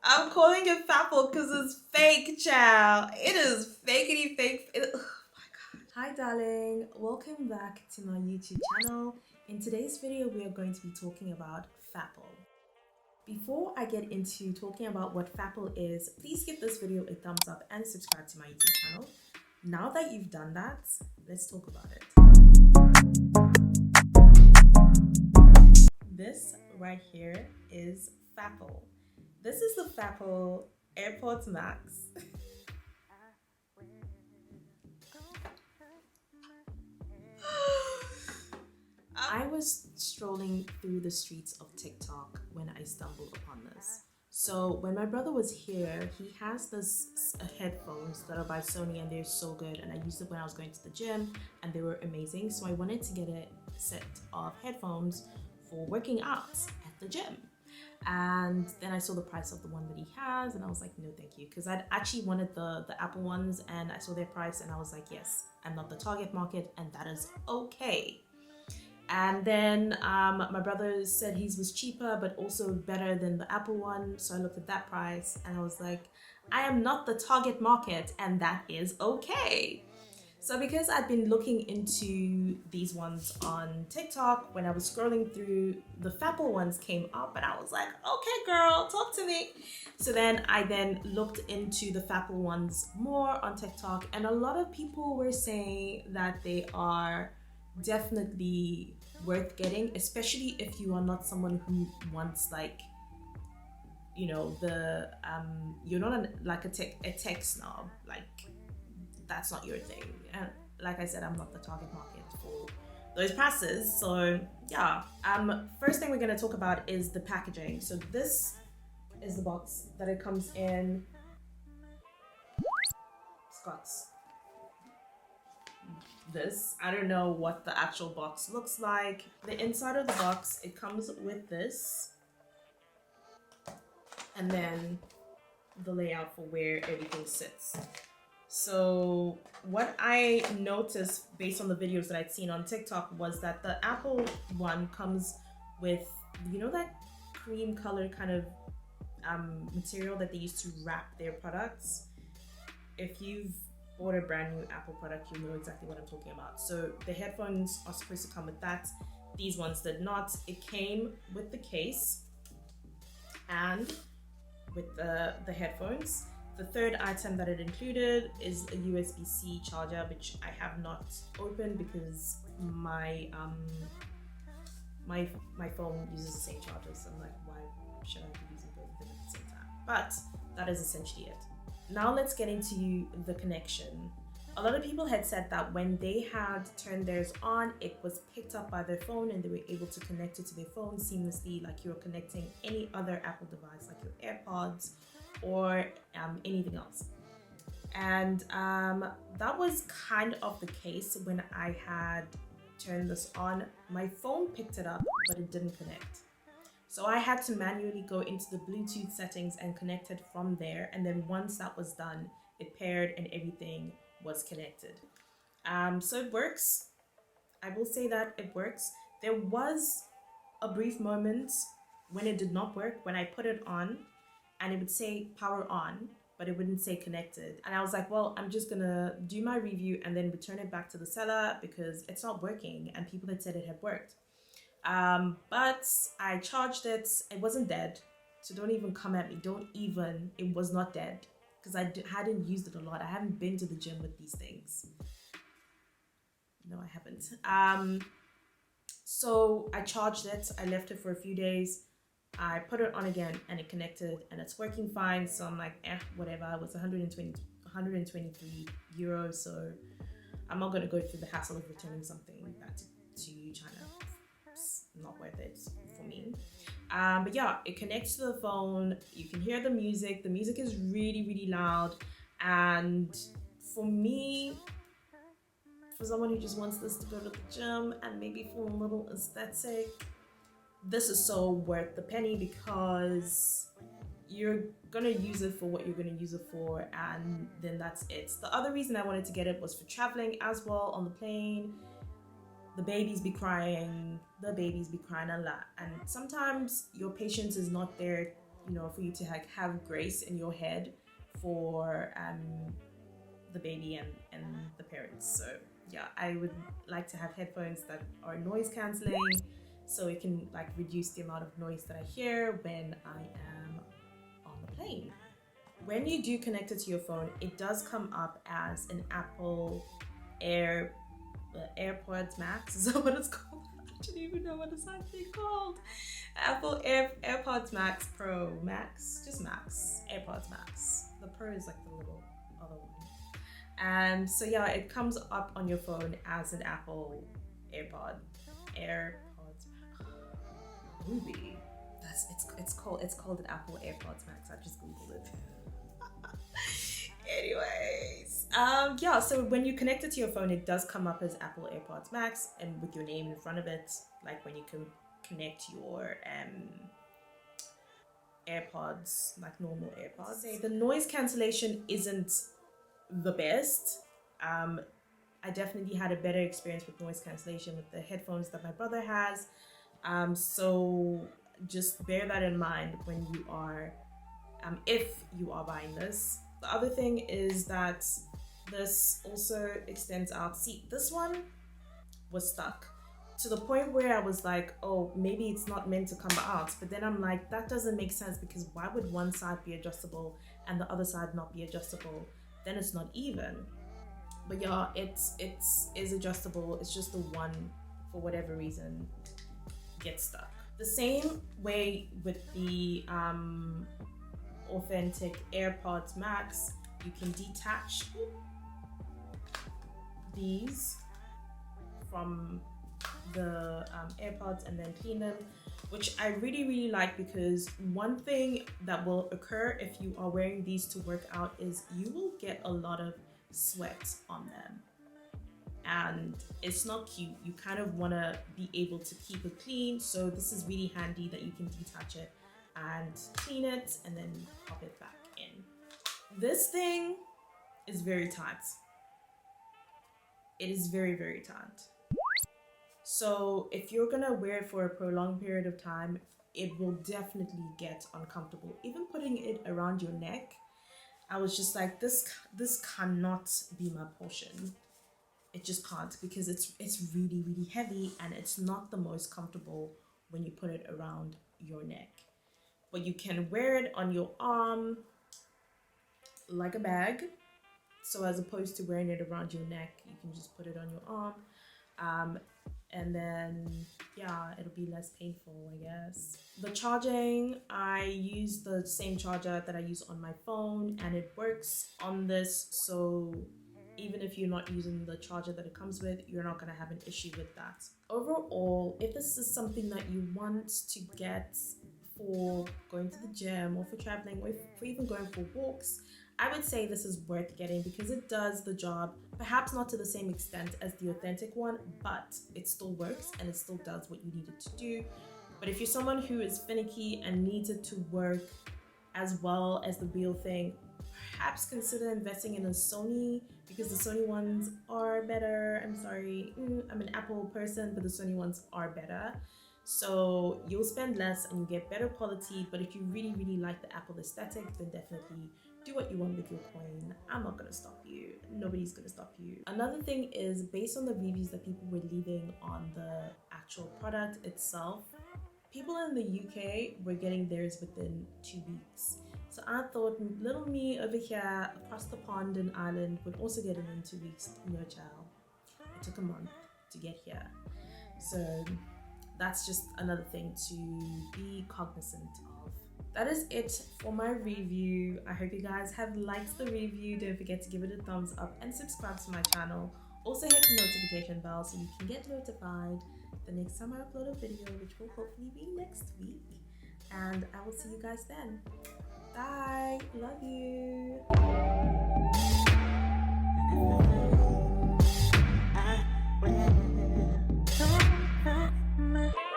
I'm calling it FApple because it's fake, child. It is fakety fake. Oh my god. Hi, darling. Welcome back to my YouTube channel. In today's video, we are going to be talking about FApple. Before I get into talking about what FApple is, please give this video a thumbs up and subscribe to my YouTube channel. Now that you've done that, let's talk about it. This right here is FApple. This is the FApple AirPods Max. I was strolling through the streets of TikTok when I stumbled upon this. So when my brother was here, he has this headphones that are by Sony and they're so good, and I used it when I was going to the gym and they were amazing. So I wanted to get a set of headphones for working out at the gym. And then I saw the price of the one that he has and I was like, no thank you, because I'd actually wanted the Apple ones and I saw their price and I was like, yes, I'm not the target market and that is okay. And then my brother said his was cheaper but also better than the Apple one, so I looked at that price and I was like, I am not the target market and that is okay. So because I'd been looking into these ones on TikTok, when I was scrolling through, the FApple ones came up and I was like, okay girl, talk to me. So then I looked into the FApple ones more on TikTok, and a lot of people were saying that they are definitely worth getting, especially if you are not someone who wants, like, you know, the you're not a tech snob, like that's not your thing. And like I said, I'm not the target market for those passes. So yeah, first thing we're going to talk about is the packaging. So this is the box that it comes in. It's got this. I don't know what the actual box looks like. The inside of the box, it comes with this, and then the layout for where everything sits. So what I noticed based on the videos that I'd seen on TikTok was that the Apple one comes with, you know, that cream color kind of material that they use to wrap their products. If you've bought a brand new Apple product, you know exactly what I'm talking about. So the headphones are supposed to come with that. These ones did not. It came with the case and with the headphones. The third item that it included is a USB-C charger, which I have not opened because my my phone uses the same charger, so I'm like, why should I be using both of them at the same time? But that is essentially it. Now let's get into the connection. A lot of people had said that when they had turned theirs on, it was picked up by their phone and they were able to connect it to their phone seamlessly, like you're connecting any other Apple device, like your AirPods or anything else. And that was kind of the case when I had turned this on. My phone picked it up, but it didn't connect. So I had to manually go into the Bluetooth settings and connect it from there. And then once that was done, it paired and everything was connected. So it works. I will say that it works. There was a brief moment when it did not work, when I put it on and it would say power on, but it wouldn't say connected. And I was like, well, I'm just gonna do my review and then return it back to the seller because it's not working, and people had said it had worked. But I charged it. It wasn't dead, so don't even come at me. It was not dead because I hadn't used it a lot. I haven't been to the gym with these things. No, I haven't. So I charged it. I left it for a few days. I put it on again and it connected and it's working fine. So I'm like, whatever. It was 123 euros. So I'm not going to go through the hassle of returning something back to China. It's not worth it for me. But yeah, it connects to the phone. You can hear the music. The music is really, really loud. And for me, for someone who just wants this to go to the gym and maybe for a little aesthetic, this is so worth the penny because you're gonna use it for what you're gonna use it for, and then that's it. The other reason I wanted to get it was for traveling as well. On the plane, the babies be crying a lot, and sometimes your patience is not there for you to have grace in your head for the baby and the parents. So yeah, I would like to have headphones that are noise cancelling, so it can reduce the amount of noise that I hear when I am on the plane. When you do connect it to your phone, it does come up as an Apple AirPods Max. Is that what it's called? I don't even know what it's actually called. Apple AirPods Max Pro Max, just Max, AirPods Max. The Pro is like the little other one. And so yeah, it comes up on your phone as an Apple AirPods Ruby. It's called an Apple AirPods Max. I just googled it. Anyways, yeah, so when you connect it to your phone, it does come up as Apple AirPods Max and with your name in front of it, like when you can connect your AirPods, like normal AirPods. Say the noise cancellation isn't the best. I definitely had a better experience with noise cancellation with the headphones that my brother has. So just bear that in mind when you are, if you are buying this. The other thing is that this also extends out. See, this one was stuck to the point where I was like, oh, maybe it's not meant to come out. But then I'm like, that doesn't make sense, because why would one side be adjustable and the other side not be adjustable? Then it's not even. But yeah, it is adjustable. It's just the one, for whatever reason, gets stuck. The same way with the authentic AirPods Max, you can detach these from the AirPods and then clean them, which I really like, because one thing that will occur if you are wearing these to work out is you will get a lot of sweat on them, and it's not cute. You kind of want to be able to keep it clean, so this is really handy that you can detach it and clean it and then pop it back in. This thing is very tight. It is very tight. So if you're gonna wear it for a prolonged period of time, it will definitely get uncomfortable. Even putting it around your neck, I was just like, this cannot be my portion. It just can't, because it's really heavy, and it's not the most comfortable when you put it around your neck. But you can wear it on your arm like a bag. So as opposed to wearing it around your neck, you can just put it on your arm. And then, yeah, it'll be less painful, I guess. The charging, I use the same charger that I use on my phone, and it works on this. So even if you're not using the charger that it comes with, you're not going to have an issue with that. Overall, if this is something that you want to get for going to the gym, or for traveling, or for even going for walks, I would say this is worth getting, because it does the job, perhaps not to the same extent as the authentic one, but it still works and it still does what you need it to do. But if you're someone who is finicky and needs it to work as well as the real thing, perhaps consider investing in a Sony, because the Sony ones are better. I'm sorry, I'm an Apple person, but the Sony ones are better. So you'll spend less and you get better quality. But if you really like the Apple aesthetic, then definitely do what you want with your coin. I'm not gonna stop you. Nobody's gonna stop you. Another thing is, based on the reviews that people were leaving on the actual product itself, people in the UK were getting theirs within 2 weeks. So I thought little me over here across the pond in Ireland would also get it in 2 weeks. No, child. It took a month to get here. So that's just another thing to be cognizant of. That is it for my review. I hope you guys have liked the review. Don't forget to give it a thumbs up and subscribe to my channel. Also hit the notification bell so you can get notified the next time I upload a video, which will hopefully be next week. And I will see you guys then. Bye. Love you.